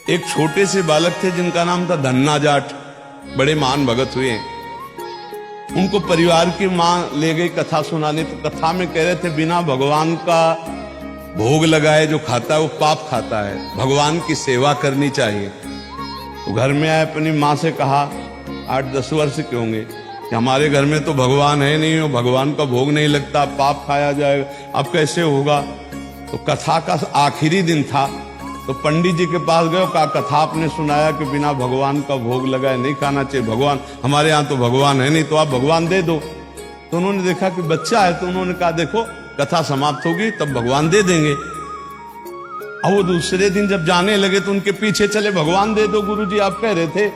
एक छोटे से बालक थे जिनका नाम था धन्ना जाट, बड़े महान भगत हुए। उनको परिवार की मां ले गई कथा सुनाने, तो कथा में कह रहे थे बिना भगवान का भोग लगाए जो खाता है वो पाप खाता है, भगवान की सेवा करनी चाहिए। तो घर में आए, अपनी माँ से कहा, 8-10 वर्ष के होंगे, कि हमारे घर में तो भगवान है नहीं, हो भगवान का भोग नहीं लगता, पाप खाया जाएगा, अब कैसे होगा। तो कथा का आखिरी दिन था, तो पंडित जी के पास गए, कहा कथा आपने सुनाया कि बिना भगवान का भोग लगाए नहीं खाना चाहिए, भगवान हमारे यहाँ तो भगवान है नहीं, तो आप भगवान दे दो। तो उन्होंने देखा कि बच्चा है, तो उन्होंने कहा देखो कथा समाप्त होगी तब भगवान दे देंगे। अब वो दूसरे दिन जब जाने लगे तो उनके पीछे चले, भगवान दे दो गुरुजी आप कह रहे थे।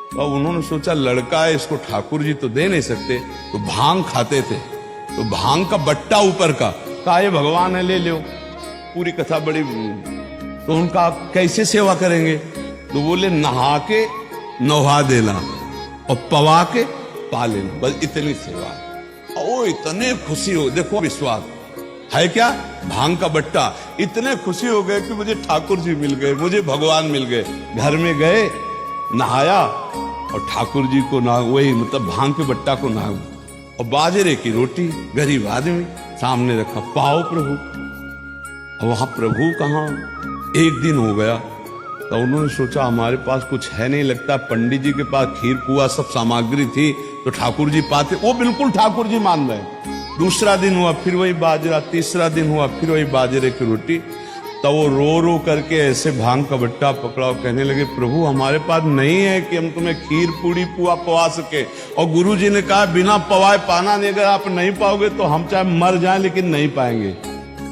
तो उन्होंने सोचा लड़का है, इसको ठाकुर जी तो दे नहीं सकते, तो भांग खाते थे, तो भांग का बट्टा ऊपर का, कहा ये भगवान है ले लो। पूरी कथा बड़ी, तो उनका कैसे सेवा करेंगे, तो बोले नहा के नहा देना और पवा के पा लेना, बस इतनी सेवा। ओ इतने खुशी हो, देखो विश्वास है क्या, भांग का बट्टा, इतने खुशी हो गए कि मुझे ठाकुर जी मिल गए, मुझे भगवान मिल गए। घर में गए, नहाया और ठाकुर जी को ना, वही मतलब भांग के बट्टा को ना, और बाजरे की रोटी, गरीब आदमी सामने रखा, पाओ प्रभु। और वहां प्रभु कहाँ, एक दिन हो गया, तो उन्होंने सोचा हमारे पास कुछ है नहीं, लगता पंडित जी के पास खीर पुआ सब सामग्री थी तो ठाकुर जी पाते, वो बिल्कुल ठाकुर जी मान रहे। दूसरा दिन हुआ फिर वही बाजरा, तीसरा दिन हुआ फिर वही बाजरे की रोटी। तो वो रो रो करके ऐसे भांग का बट्टा पकड़ा और कहने लगे प्रभु हमारे पास नहीं है कि हम तुम्हें खीर पूड़ी पुआ पवा सके, और गुरु जी ने कहा बिना पवाए पाना नहीं, अगर आप नहीं पाओगे तो हम चाहे मर जाएं लेकिन नहीं पाएंगे।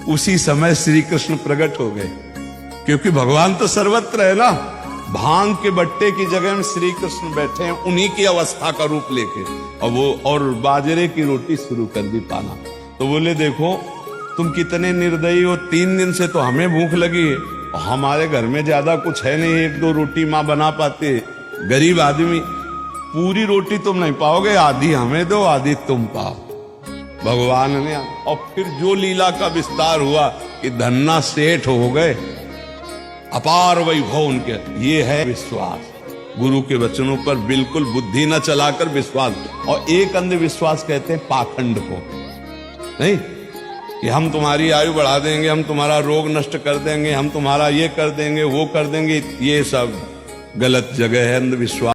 उसी समय श्री कृष्ण प्रकट हो गए, क्योंकि भगवान तो सर्वत्र है ना। भांग के बट्टे की जगह में श्री कृष्ण बैठे हैं, उन्हीं की अवस्था का रूप लेके, और बाजरे की रोटी शुरू कर दी पाना। तो बोले देखो तुम कितने निर्दयी हो, 3 दिन से तो हमें भूख लगी है, और हमारे घर में ज्यादा कुछ है नहीं, 1-2 रोटी माँ बना पाती है, गरीब आदमी, पूरी रोटी तुम नहीं पाओगे, आधी हमें दो आधी तुम पाओ। भगवान ने, और फिर जो लीला का विस्तार हुआ कि धन्ना सेठ हो गए, अपार वैभव उनके। ये है विश्वास, गुरु के वचनों पर बिल्कुल बुद्धि न चलाकर विश्वास। और एक अंधविश्वास कहते हैं पाखंड को, नहीं कि हम तुम्हारी आयु बढ़ा देंगे, हम तुम्हारा रोग नष्ट कर देंगे, हम तुम्हारा ये कर देंगे वो कर देंगे, ये सब गलत जगह है अंधविश्वास।